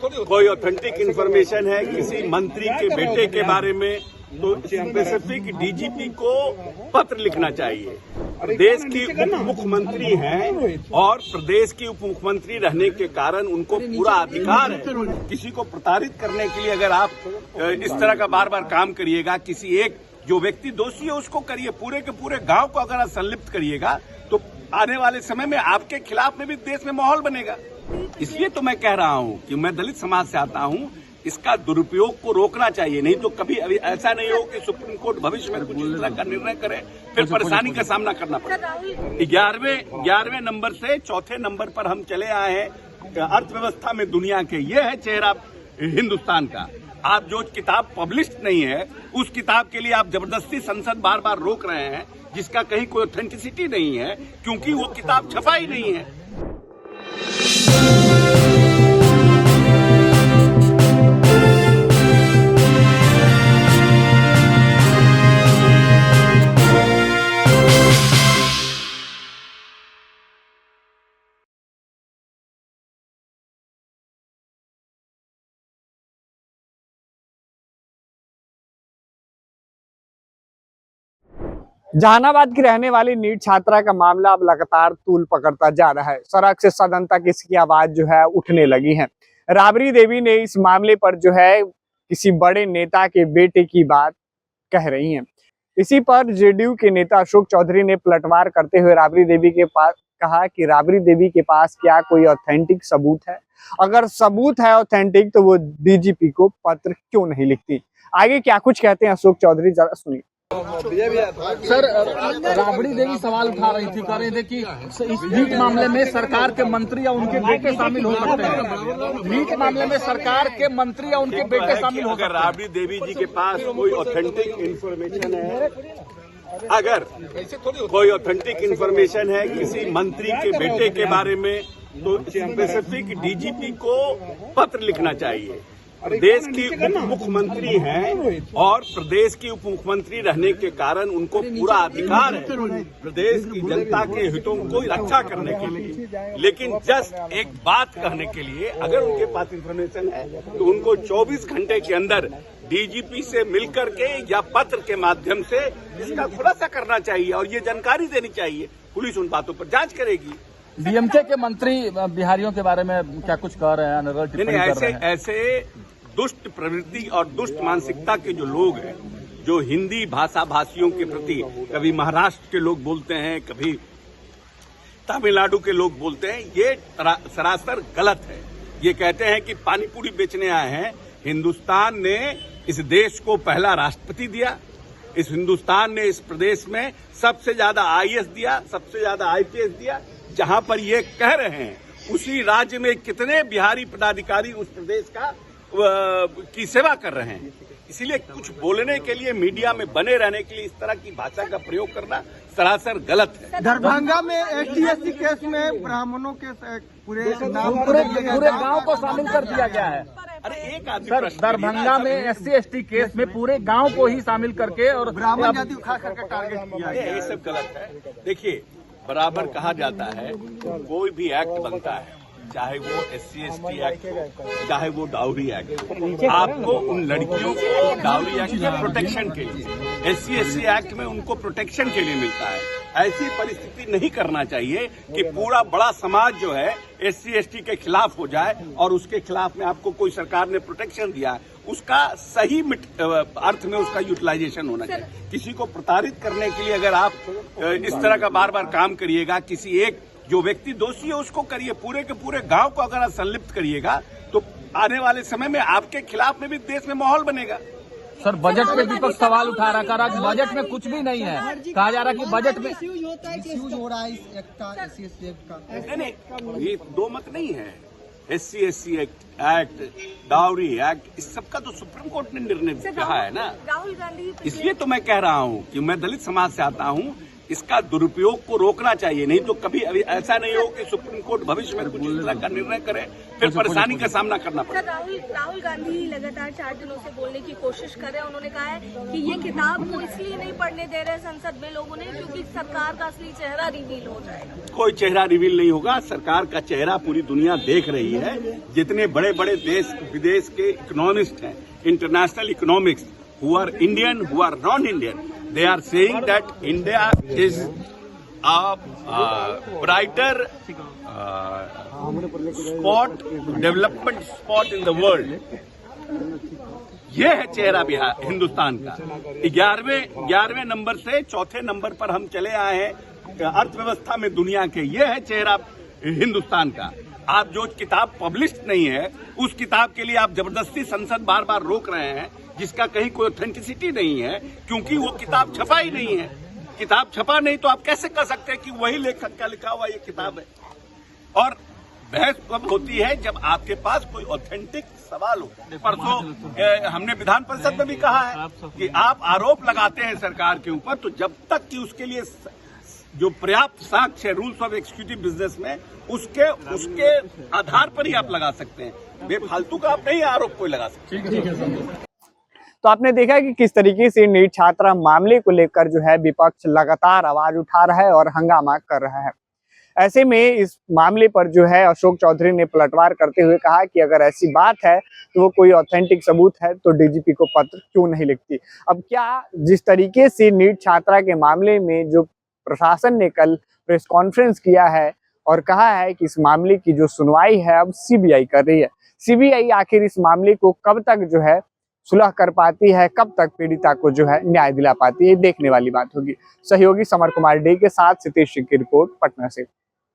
कोई authentic information है किसी मंत्री के बेटे के बारे में तो स्पेसिफिक डीजीपी को पत्र लिखना चाहिए। प्रदेश की उप मुख्यमंत्री हैं और प्रदेश की उप मुख्यमंत्री रहने के कारण उनको पूरा अधिकार है। किसी को प्रताड़ित करने के लिए अगर आप इस तरह का बार बार काम करिएगा, किसी एक जो व्यक्ति दोषी है उसको करिए, पूरे के पूरे गांव को अगर आप संलिप्त करिएगा तो आने वाले समय में आपके खिलाफ में भी देश में माहौल बनेगा। इसलिए तो मैं कह रहा हूं कि मैं दलित समाज से आता हूं, इसका दुरुपयोग को रोकना चाहिए, नहीं तो कभी अभी ऐसा नहीं हो कि सुप्रीम कोर्ट भविष्य में कुछ इस तरह का निर्णय करे फिर परेशानी का सामना करना पड़े। 11वें नंबर से चौथे नंबर पर हम चले आए हैं अर्थव्यवस्था में दुनिया के। ये है चेहरा हिंदुस्तान का। आप जो किताब पब्लिश्ड नहीं है उस किताब के लिए आप जबरदस्ती संसद बार बार रोक रहे हैं, जिसका कहीं कोई ऑथेंटिसिटी नहीं है, क्योंकि वो किताब छपा ही नहीं है। जहानाबाद की रहने वाली नीट छात्रा का मामला अब लगातार तूल पकड़ता जा रहा है। सड़क से सदन तक इसकी आवाज जो है उठने लगी है। राबड़ी देवी ने इस मामले पर जो है किसी बड़े नेता के बेटे की बात कह रही हैं। इसी पर जेडीयू के नेता अशोक चौधरी ने पलटवार करते हुए राबड़ी देवी के पास कहा कि राबड़ी देवी के पास क्या कोई ऑथेंटिक सबूत है? अगर सबूत है ऑथेंटिक तो वो डीजीपी को पत्र क्यों नहीं लिखती? आगे क्या कुछ कहते हैं अशोक चौधरी, जरा सुनिए। सर, राबड़ी देवी सवाल उठा रही थी, कह रहे थे कि इस नीट मामले में सरकार के मंत्री या उनके बेटे शामिल हो सकते हैं। नीट मामले में सरकार के मंत्री या उनके बेटे शामिल हो सकते हैं। अगर राबड़ी देवी जी के पास कोई ऑथेंटिक इंफॉर्मेशन है, अगर कोई ऑथेंटिक इंफॉर्मेशन है किसी मंत्री के बेटे के बारे में तो स्पेसिफिक डीजीपी को पत्र लिखना चाहिए। प्रदेश की उप मुख्यमंत्री हैं और प्रदेश की उप मुख्यमंत्री रहने के कारण उनको पूरा अधिकार है प्रदेश की जनता के हितों को रक्षा करने के लिए। लेकिन जस्ट एक बात कहने के लिए अगर उनके पास इंफॉर्मेशन है तो उनको 24 घंटे के अंदर डीजीपी से मिलकर के या पत्र के माध्यम से इसका खुलासा करना चाहिए और ये जानकारी देनी चाहिए। पुलिस उन बातों पर जांच करेगी। डीएमके के मंत्री बिहारियों के बारे में क्या कुछ कह रहे हैं? ऐसे दुष्ट प्रवृत्ति और दुष्ट मानसिकता के जो लोग हैं, जो हिंदी भाषा भाषियों के प्रति कभी महाराष्ट्र के लोग बोलते हैं, कभी तमिलनाडु के लोग बोलते हैं, ये सरासर गलत है। ये कहते हैं कि पानी पूरी बेचने आए हैं। हिंदुस्तान ने इस देश को पहला राष्ट्रपति दिया, इस हिंदुस्तान ने इस प्रदेश में सबसे ज्यादा आईएएस दिया, सबसे ज्यादा आईपीएस दिया। जहां पर ये कह रहे हैं उसी राज्य में कितने बिहारी पदाधिकारी उस प्रदेश की सेवा कर रहे हैं। इसीलिए कुछ बोलने के लिए, मीडिया में बने रहने के लिए इस तरह की भाषा का प्रयोग करना सरासर गलत है। दरभंगा में एसटी केस में ब्राह्मणों के पूरे गांव को शामिल कर दिया गया है। अरे एक आदमी सर, दरभंगा में एससी/एसटी केस में पूरे गांव को ही शामिल करके और ब्राह्मण जाति खास करके टारगेट किया गया। ये सब गलत है। देखिए, बराबर कहा जाता है कोई भी एक्ट बनता है, चाहे वो SC/ST एक्ट हो, चाहे वो डाउरी एक्ट हो, आपको उन लड़कियों को डाउरी एक्ट में प्रोटेक्शन के लिए, SC/ST एक्ट में उनको प्रोटेक्शन के लिए मिलता है। ऐसी परिस्थिति नहीं करना चाहिए कि पूरा बड़ा समाज जो है SC/ST के खिलाफ हो जाए और उसके खिलाफ में आपको कोई सरकार ने प्रोटेक्शन दिया है, उसका सही अर्थ में उसका यूटिलाइजेशन होना चाहिए। किसी को प्रताड़ित करने के लिए अगर आप इस तरह का बार बार काम करिएगा, किसी एक जो व्यक्ति दोषी है उसको करिए, पूरे के पूरे गांव को अगर आप संलिप्त करिएगा तो आने वाले समय में आपके खिलाफ में भी देश में माहौल बनेगा। सर, बजट पे विपक्ष सवाल उठा रहा है, बजट में कुछ भी नहीं है। कहा जा रहा है कि बजट में मिसयूज हो रहा है इस एक्ट का, SC/ST एक्ट का। नहीं, ये दो मत नहीं है। SC/ST एक्ट, डाउरी एक्ट, इस सब का तो सुप्रीम कोर्ट ने निर्णय कहा है ना। राहुल गांधी, इसलिए तो मैं कह रहा हूँ कि मैं दलित समाज से आता हूँ, इसका दुरुपयोग को रोकना चाहिए, नहीं तो कभी अभी ऐसा नहीं हो कि सुप्रीम कोर्ट भविष्य में कुछ इस तरह का निर्णय करे, फिर परेशानी का सामना करना पड़े। राहुल गांधी लगातार 4 दिनों से बोलने की कोशिश कर रहे हैं। उन्होंने कहा है कि ये किताब को इसलिए नहीं पढ़ने दे रहे संसद में लोगों ने क्योंकि सरकार का असली चेहरा रिवील हो जाएगा। कोई चेहरा रिवील नहीं होगा, सरकार का चेहरा पूरी दुनिया देख रही है। जितने बड़े बड़े देश विदेश के इकोनॉमिस्ट हैं, international economics, who are Indian, who are non-Indian, they are saying that India is a brighter spot, development spot in the world. ये है चेहरा बिहार हिंदुस्तान का। 11वें नंबर से चौथे नंबर पर हम चले आए हैं अर्थव्यवस्था में दुनिया के। ये है चेहरा हिंदुस्तान का। आप जो किताब पब्लिश नहीं है, उस किताब के लिए आप जबरदस्ती संसद बार बार रोक रहे हैं, जिसका कहीं कोई ऑथेंटिसिटी नहीं है, क्योंकि वो किताब छपा ही नहीं है। किताब छपा नहीं तो आप कैसे कह सकते हैं कि वही लेखक का लिखा हुआ ये किताब है। और बहस कब होती है जब आपके पास कोई ऑथेंटिक सवाल हो। परसों हमने विधान परिषद में भी कहा है कि आप आरोप लगाते हैं सरकार के ऊपर, तो जब तक कि उसके लिए जो पर्याप्त साक्ष्य रूल्स ऑफ एग्जीक्यूटिव बिजनेस में उसके आधार पर ही आप लगा सकते हैं। बेफालतू का आप नहीं आरोप कोई लगा सकते। तो आपने देखा कि किस तरीके से नीट छात्रा मामले को लेकर जो है विपक्ष लगातार आवाज उठा रहा है और हंगामा कर रहा है। ऐसे में इस मामले पर जो है अशोक चौधरी ने पलटवार करते हुए कहा कि अगर ऐसी बात है तो वो कोई ऑथेंटिक सबूत है तो डीजीपी को पत्र क्यों नहीं लिखती। अब क्या जिस तरीके से नीट छात्रा के मामले में जो प्रशासन ने कल प्रेस कॉन्फ्रेंस किया है और कहा है कि इस मामले की जो सुनवाई है अब सीबीआई कर रही है। सीबीआई आखिर इस मामले को कब तक जो है सुलह कर पाती है, कब तक पीड़िता को जो है न्याय दिला पाती है, देखने वाली बात होगी। सहयोगी समर कुमार डे के साथ सितेश सिंह की रिपोर्ट पटना से।